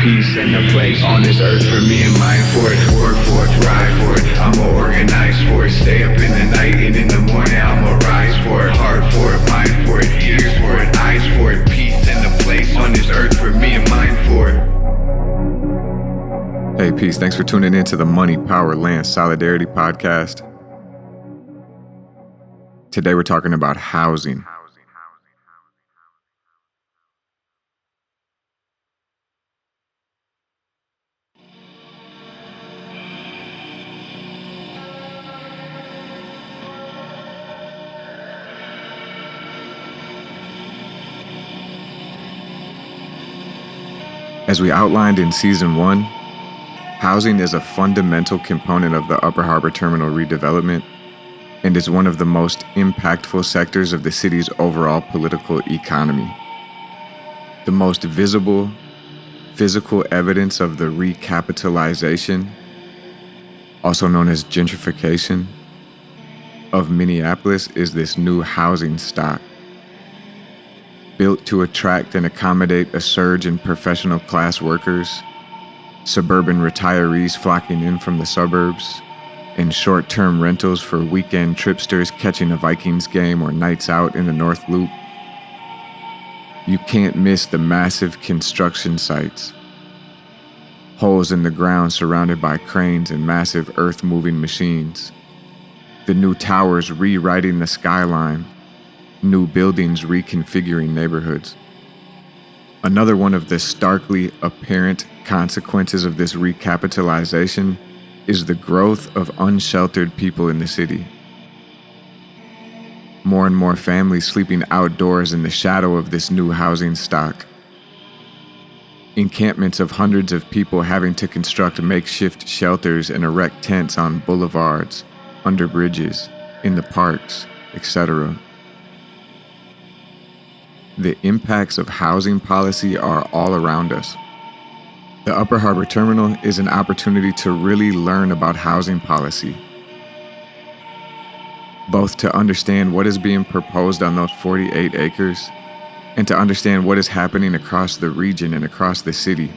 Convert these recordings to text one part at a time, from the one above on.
peace and a place on this earth for me and mine for it. Work for it, ride for it, I'ma organize for it. Stay up in the night and in the morning I'ma rise for it. Heart for it, mind for it, ears for it, eyes for it. Peace and a place on this earth for me and mine for it. Hey, peace. Thanks for tuning in to the Money, Power, Land, Solidarity podcast. Today we're talking about housing. As we outlined in Season 1, housing is a fundamental component of the Upper Harbor Terminal redevelopment and is one of the most impactful sectors of the city's overall political economy. The most visible, physical evidence of the recapitalization, also known as gentrification, of Minneapolis is this new housing stock. Built to attract and accommodate a surge in professional class workers, suburban retirees flocking in from the suburbs, and short-term rentals for weekend tripsters catching a Vikings game or nights out in the North Loop. You can't miss the massive construction sites. Holes in the ground surrounded by cranes and massive earth-moving machines. The new towers rewriting the skyline. New buildings reconfiguring neighborhoods. Another one of the starkly apparent consequences of this recapitalization is the growth of unsheltered people in the city. More and more families sleeping outdoors in the shadow of this new housing stock. Encampments of hundreds of people having to construct makeshift shelters and erect tents on boulevards, under bridges, in the parks, etc. The impacts of housing policy are all around us. The Upper Harbor Terminal is an opportunity to really learn about housing policy, both to understand what is being proposed on those 48 acres and to understand what is happening across the region and across the city.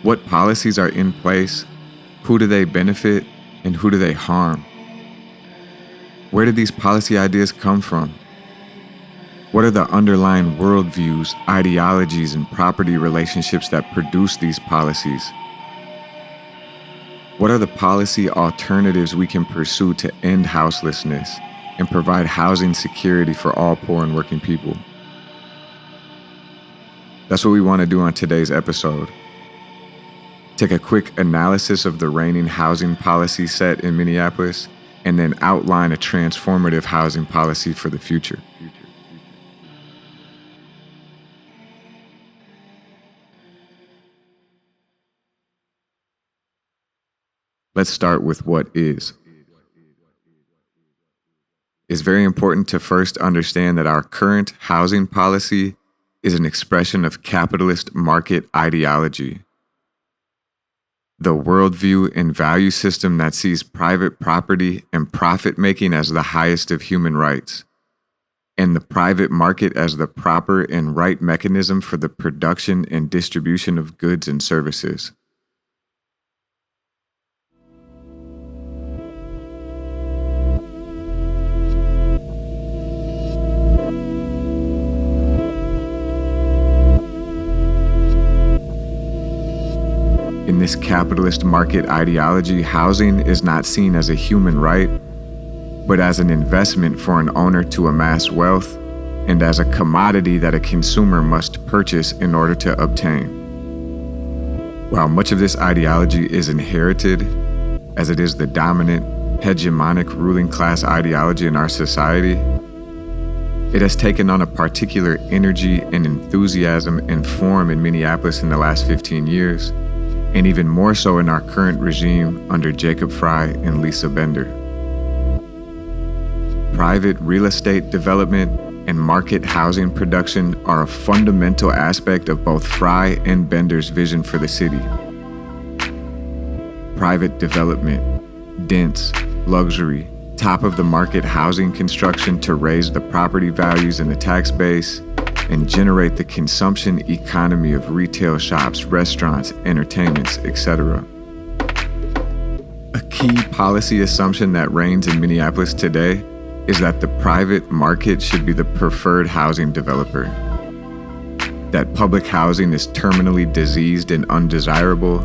What policies are in place, who do they benefit, and who do they harm? Where did these policy ideas come from? What are the underlying worldviews, ideologies, and property relationships that produce these policies? What are the policy alternatives we can pursue to end houselessness and provide housing security for all poor and working people? That's what we want to do on today's episode. Take a quick analysis of the reigning housing policy set in Minneapolis and then outline a transformative housing policy for the future. Let's start with what is. It's very important to first understand that our current housing policy is an expression of capitalist market ideology. The worldview and value system that sees private property and profit-making as the highest of human rights, and the private market as the proper and right mechanism for the production and distribution of goods and services. In this capitalist market ideology, housing is not seen as a human right, but as an investment for an owner to amass wealth and as a commodity that a consumer must purchase in order to obtain. While much of this ideology is inherited, as it is the dominant, hegemonic ruling class ideology in our society, it has taken on a particular energy and enthusiasm and form in Minneapolis in the last 15 years, and even more so in our current regime under Jacob Fry and Lisa Bender. Private real estate development and market housing production are a fundamental aspect of both Fry and Bender's vision for the city. Private development, dense, luxury, top-of-the-market housing construction to raise the property values and the tax base, and generate the consumption economy of retail shops, restaurants, entertainments, etc. A key policy assumption that reigns in Minneapolis today is that the private market should be the preferred housing developer, that public housing is terminally diseased and undesirable,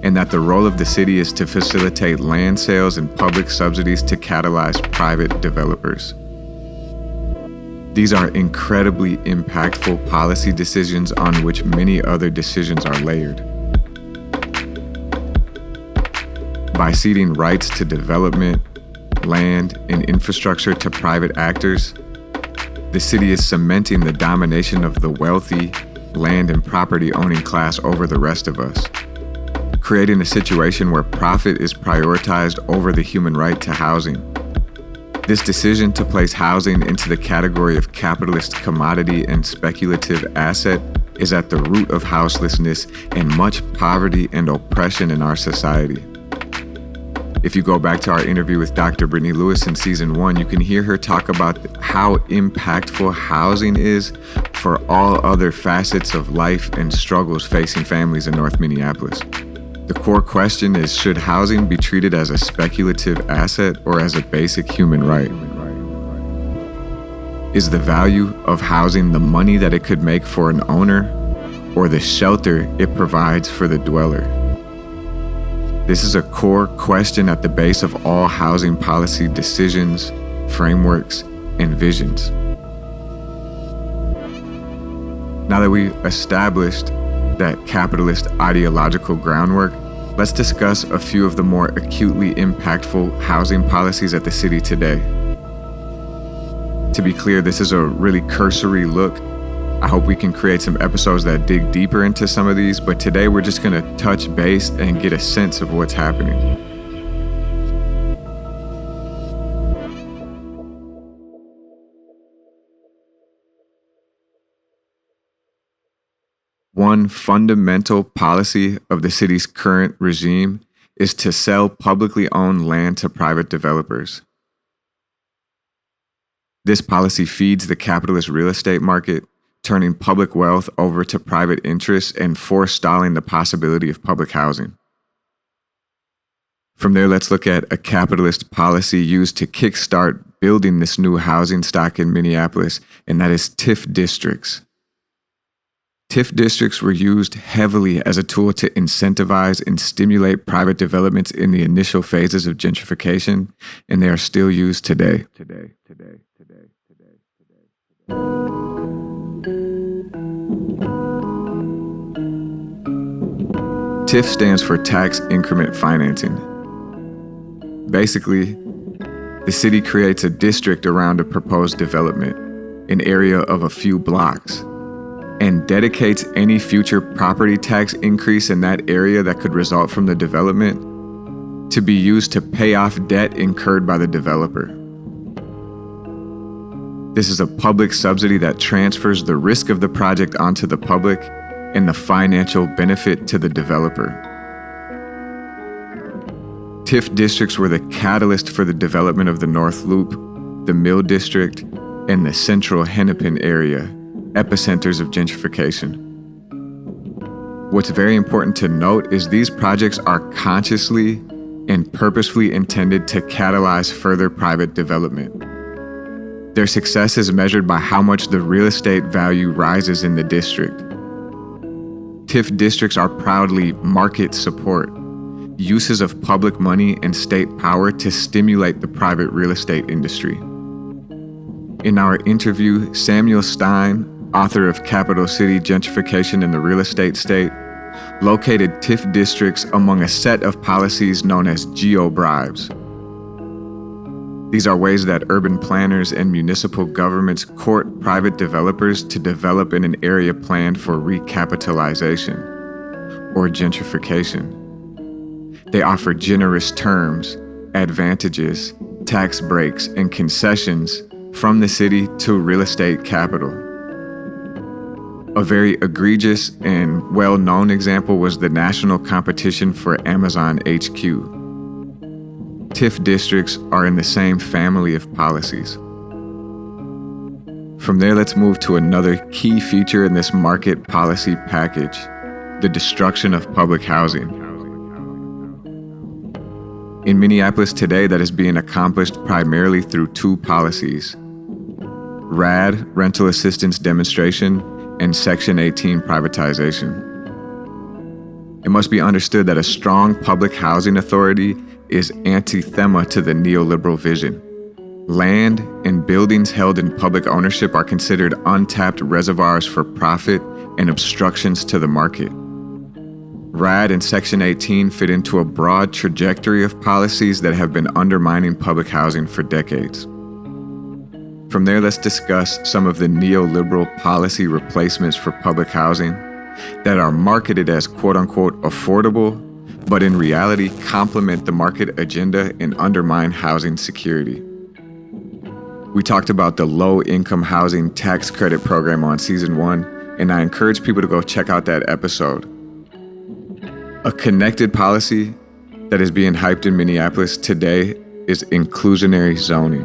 and that the role of the city is to facilitate land sales and public subsidies to catalyze private developers. These are incredibly impactful policy decisions on which many other decisions are layered. By ceding rights to development, land, and infrastructure to private actors, the city is cementing the domination of the wealthy, land and property owning class over the rest of us, creating a situation where profit is prioritized over the human right to housing. This decision to place housing into the category of capitalist commodity and speculative asset is at the root of houselessness and much poverty and oppression in our society. If you go back to our interview with Dr. Brittany Lewis in season 1, you can hear her talk about how impactful housing is for all other facets of life and struggles facing families in North Minneapolis. The core question is, should housing be treated as a speculative asset or as a basic human right? Is the value of housing the money that it could make for an owner or the shelter it provides for the dweller? This is a core question at the base of all housing policy decisions, frameworks, and visions. Now that we've established that capitalist ideological groundwork, let's discuss a few of the more acutely impactful housing policies at the city today. To be clear, this is a really cursory look. I hope we can create some episodes that dig deeper into some of these, but today we're just going to touch base and get a sense of what's happening. One fundamental policy of the city's current regime is to sell publicly owned land to private developers. This policy feeds the capitalist real estate market, turning public wealth over to private interests and forestalling the possibility of public housing. From there, let's look at a capitalist policy used to kickstart building this new housing stock in Minneapolis, and that is TIF districts. TIF districts were used heavily as a tool to incentivize and stimulate private developments in the initial phases of gentrification, and they are still used today. TIF stands for tax increment financing. Basically, the city creates a district around a proposed development, an area of a few blocks, and dedicates any future property tax increase in that area that could result from the development to be used to pay off debt incurred by the developer. This is a public subsidy that transfers the risk of the project onto the public and the financial benefit to the developer. TIF districts were the catalyst for the development of the North Loop, the Mill District, and the Central Hennepin area, epicenters of gentrification. What's very important to note is these projects are consciously and purposefully intended to catalyze further private development. Their success is measured by how much the real estate value rises in the district. TIF districts are proudly market support, uses of public money and state power to stimulate the private real estate industry. In our interview, Samuel Stein, author of Capital City Gentrification in the Real Estate State, located TIF districts among a set of policies known as geo-bribes. These are ways that urban planners and municipal governments court private developers to develop in an area planned for recapitalization or gentrification. They offer generous terms, advantages, tax breaks, and concessions from the city to real estate capital. A very egregious and well-known example was the national competition for Amazon HQ. TIF districts are in the same family of policies. From there, let's move to another key feature in this market policy package, the destruction of public housing. In Minneapolis today, that is being accomplished primarily through two policies: RAD, rental assistance demonstration, and Section 18 privatization. It must be understood that a strong public housing authority is anathema to the neoliberal vision. Land and buildings held in public ownership are considered untapped reservoirs for profit and obstructions to the market. RAD and Section 18 fit into a broad trajectory of policies that have been undermining public housing for decades. From there, let's discuss some of the neoliberal policy replacements for public housing that are marketed as quote-unquote affordable, but in reality complement the market agenda and undermine housing security. We talked about the low-income housing tax credit program on season 1, and I encourage people to go check out that episode. A connected policy that is being hyped in Minneapolis today is inclusionary zoning.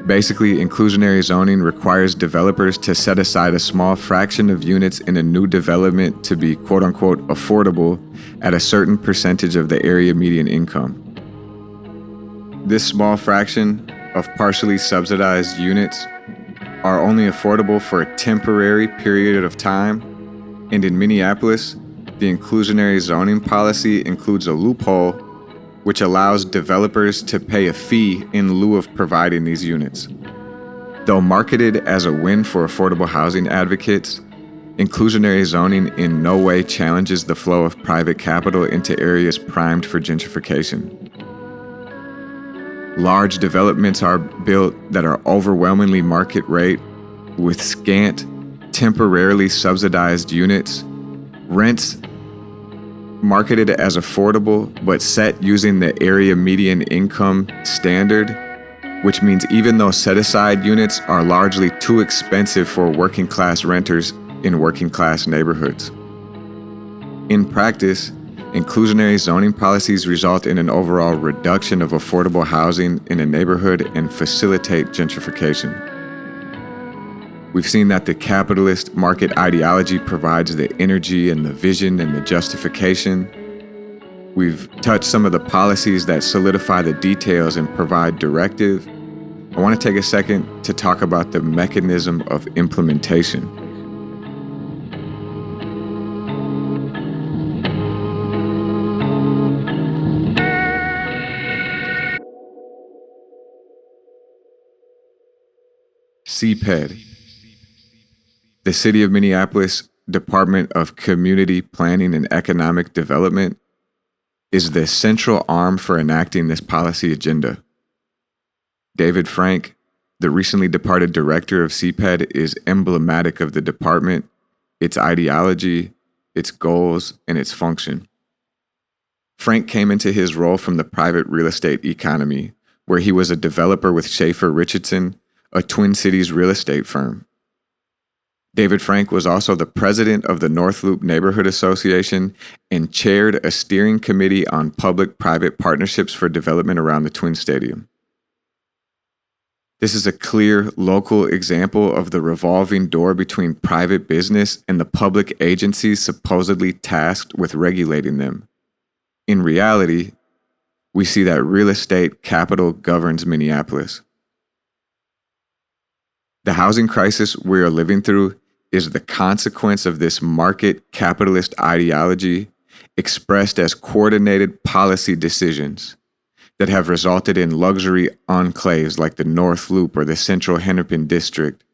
Basically, inclusionary zoning requires developers to set aside a small fraction of units in a new development to be quote-unquote affordable at a certain percentage of the area median income. This small fraction of partially subsidized units are only affordable for a temporary period of time, and in Minneapolis, the inclusionary zoning policy includes a loophole which allows developers to pay a fee in lieu of providing these units. Though marketed as a win for affordable housing advocates, inclusionary zoning in no way challenges the flow of private capital into areas primed for gentrification. Large developments are built that are overwhelmingly market rate with scant, temporarily subsidized units, rents marketed as affordable but set using the area median income standard, which means even though set-aside units are largely too expensive for working-class renters in working-class neighborhoods. In practice, inclusionary zoning policies result in an overall reduction of affordable housing in a neighborhood and facilitate gentrification. We've seen that the capitalist market ideology provides the energy and the vision and the justification. We've touched some of the policies that solidify the details and provide directive. I want to take a second to talk about the mechanism of implementation. CPED. The City of Minneapolis Department of Community Planning and Economic Development is the central arm for enacting this policy agenda. David Frank, the recently departed director of CPED, is emblematic of the department, its ideology, its goals, and its function. Frank came into his role from the private real estate economy, where he was a developer with Schaefer Richardson, a Twin Cities real estate firm. David Frank was also the president of the North Loop Neighborhood Association and chaired a steering committee on public-private partnerships for development around the Twin Stadium. This is a clear local example of the revolving door between private business and the public agencies supposedly tasked with regulating them. In reality, we see that real estate capital governs Minneapolis. The housing crisis we are living through is the consequence of this market capitalist ideology expressed as coordinated policy decisions that have resulted in luxury enclaves like the North Loop or the Central Hennepin District,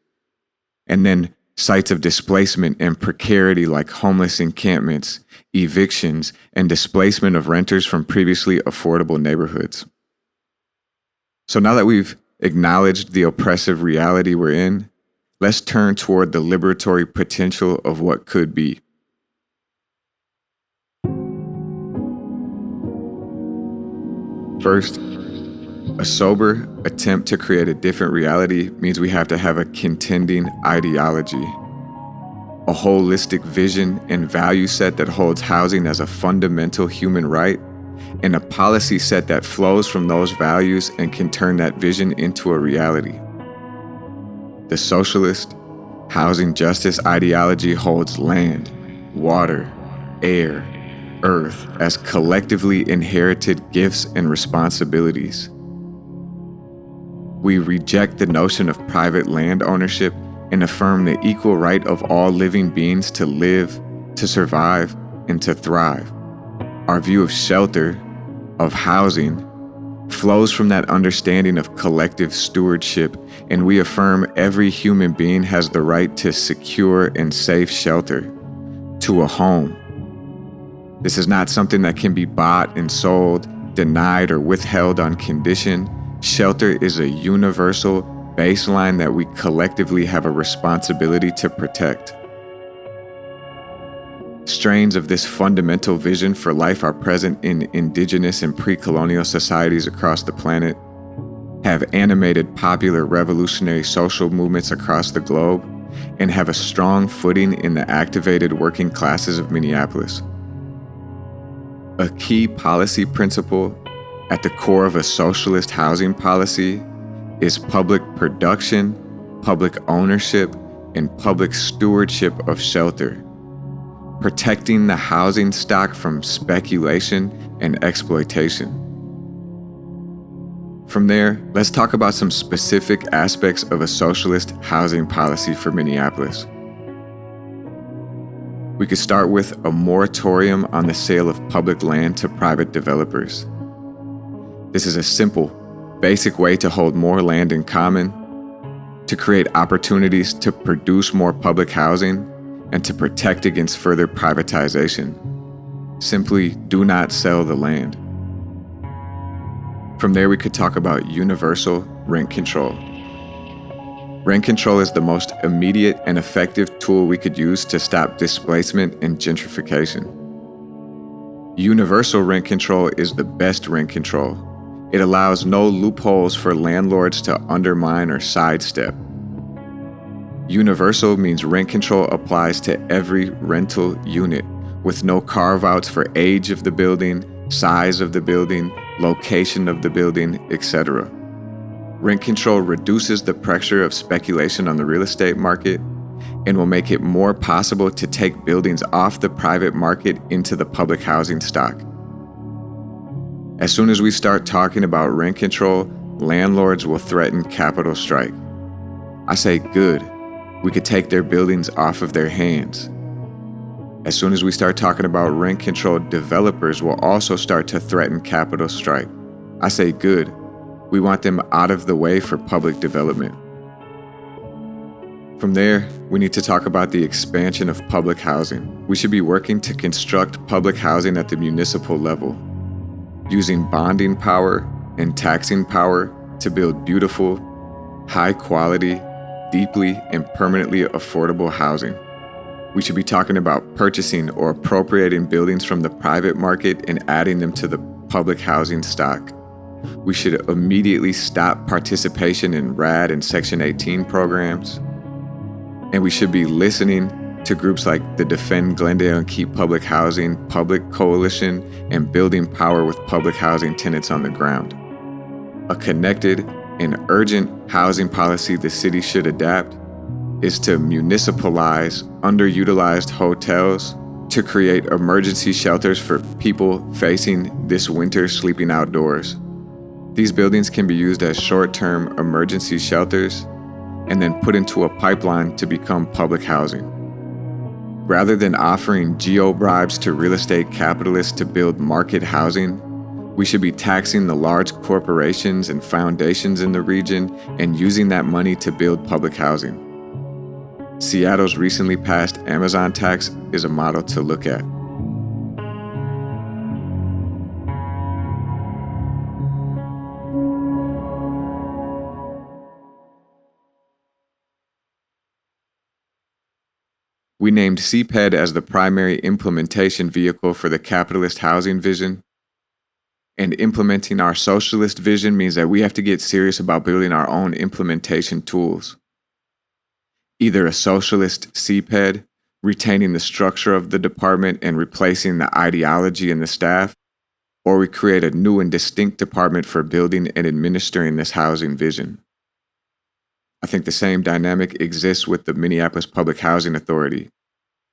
and then sites of displacement and precarity like homeless encampments, evictions, and displacement of renters from previously affordable neighborhoods. So now that we've acknowledged the oppressive reality we're in, let's turn toward the liberatory potential of what could be. First, a sober attempt to create a different reality means we have to have a contending ideology, a holistic vision and value set that holds housing as a fundamental human right, and a policy set that flows from those values and can turn that vision into a reality. The socialist, housing justice ideology holds land, water, air, earth as collectively inherited gifts and responsibilities. We reject the notion of private land ownership and affirm the equal right of all living beings to live, to survive, and to thrive. Our view of shelter, of housing, flows from that understanding of collective stewardship, and we affirm every human being has the right to secure and safe shelter, to a home. This is not something that can be bought and sold, denied, or withheld on condition. Shelter is a universal baseline that we collectively have a responsibility to protect. Strains of this fundamental vision for life are present in indigenous and pre-colonial societies across the planet, have animated popular revolutionary social movements across the globe, and have a strong footing in the activated working classes of Minneapolis. A key policy principle at the core of a socialist housing policy is public production, public ownership, and public stewardship of shelter, protecting the housing stock from speculation and exploitation. From there, let's talk about some specific aspects of a socialist housing policy for Minneapolis. We could start with a moratorium on the sale of public land to private developers. This is a simple, basic way to hold more land in common, to create opportunities to produce more public housing, and to protect against further privatization. Simply do not sell the land. From there, we could talk about universal rent control. Rent control is the most immediate and effective tool we could use to stop displacement and gentrification. Universal rent control is the best rent control. It allows no loopholes for landlords to undermine or sidestep. Universal means rent control applies to every rental unit, with no carve-outs for age of the building, size of the building, location of the building, etc. Rent control reduces the pressure of speculation on the real estate market and will make it more possible to take buildings off the private market into the public housing stock. As soon as we start talking about rent control, landlords will threaten capital strike. I say good. We could take their buildings off of their hands. As soon as we start talking about rent control, developers will also start to threaten capital strike. I say good. We want them out of the way for public development. From there, we need to talk about the expansion of public housing. We should be working to construct public housing at the municipal level, using bonding power and taxing power to build beautiful, high-quality, deeply and permanently affordable housing. We should be talking about purchasing or appropriating buildings from the private market and adding them to the public housing stock. We should immediately stop participation in RAD and Section 18 programs. And we should be listening to groups like the Defend Glendale and Keep Public Housing Public Coalition and Building Power with Public Housing Tenants on the Ground. A connected and urgent housing policy the city should adapt is to municipalize underutilized hotels to create emergency shelters for people facing this winter sleeping outdoors. These buildings can be used as short-term emergency shelters and then put into a pipeline to become public housing. Rather than offering geo-bribes to real estate capitalists to build market housing, we should be taxing the large corporations and foundations in the region and using that money to build public housing. Seattle's recently passed Amazon tax is a model to look at. We named CPED as the primary implementation vehicle for the capitalist housing vision. And implementing our socialist vision means that we have to get serious about building our own implementation tools. Either a socialist CPED, retaining the structure of the department and replacing the ideology and the staff, or we create a new and distinct department for building and administering this housing vision. I think the same dynamic exists with the Minneapolis Public Housing Authority.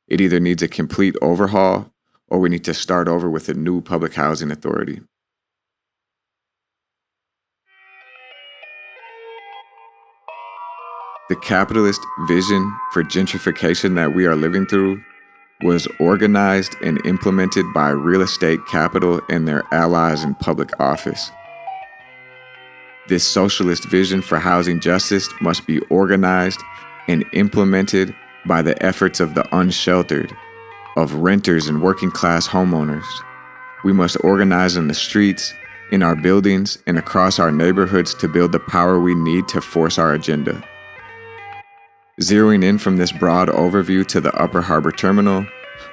It either needs a complete overhaul or we need to start over with a new public housing authority. The capitalist vision for gentrification that we are living through was organized and implemented by real estate capital and their allies in public office. This socialist vision for housing justice must be organized and implemented by the efforts of the unsheltered, of renters and working class homeowners. We must organize in the streets, in our buildings, and across our neighborhoods to build the power we need to force our agenda. Zeroing in from this broad overview to the Upper Harbor Terminal,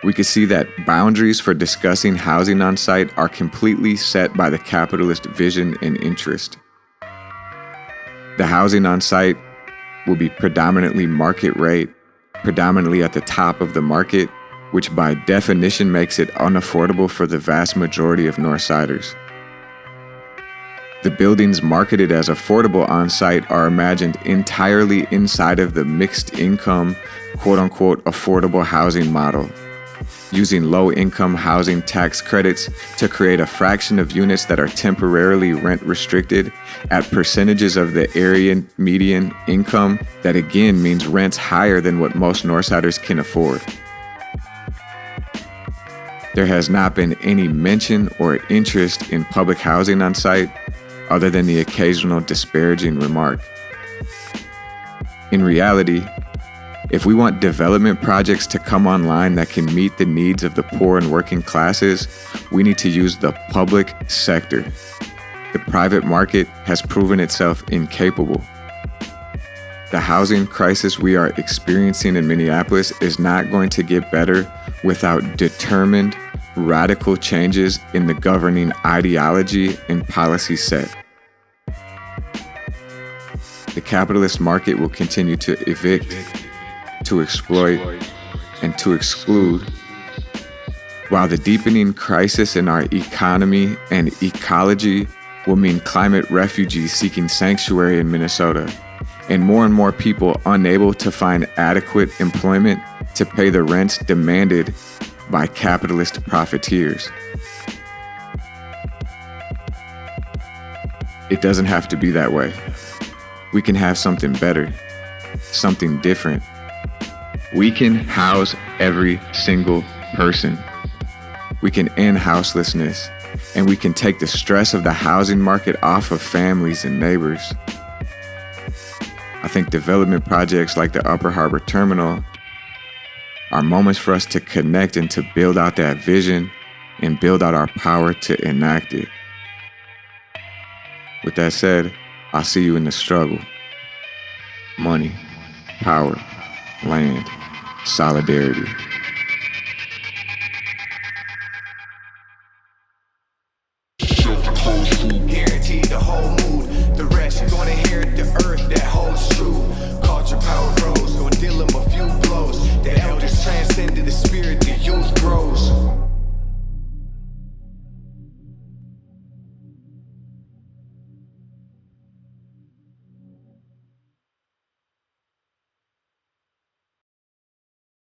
we can see that boundaries for discussing housing on site are completely set by the capitalist vision and interest. The housing on site will be predominantly market rate, predominantly at the top of the market, which by definition makes it unaffordable for the vast majority of Northsiders. The buildings marketed as affordable on-site are imagined entirely inside of the mixed income, quote-unquote, affordable housing model, using low-income housing tax credits to create a fraction of units that are temporarily rent-restricted at percentages of the area median income that again means rents higher than what most Northsiders can afford. There has not been any mention or interest in public housing on site other than the occasional disparaging remark. In reality, if we want development projects to come online that can meet the needs of the poor and working classes, we need to use the public sector. The private market has proven itself incapable. The housing crisis we are experiencing in Minneapolis is not going to get better without determined, radical changes in the governing ideology and policy set. The capitalist market will continue to evict, to exploit, and to exclude, while the deepening crisis in our economy and ecology will mean climate refugees seeking sanctuary in Minnesota, and more people unable to find adequate employment to pay the rents demanded by capitalist profiteers. It doesn't have to be that way. We can have something better, something different. We can house every single person. We can end houselessness, and we can take the stress of the housing market off of families and neighbors. I think development projects like the Upper Harbor Terminal are moments for us to connect and to build out that vision and build out our power to enact it. With that said, I'll see you in the struggle. Money, power, land, solidarity. Guaranteed the whole mood. The rest, you're gonna inherit the earth that holds true. Culture, power grows, gonna deal them a few blows. The elders transcended the spirit, the youth grows.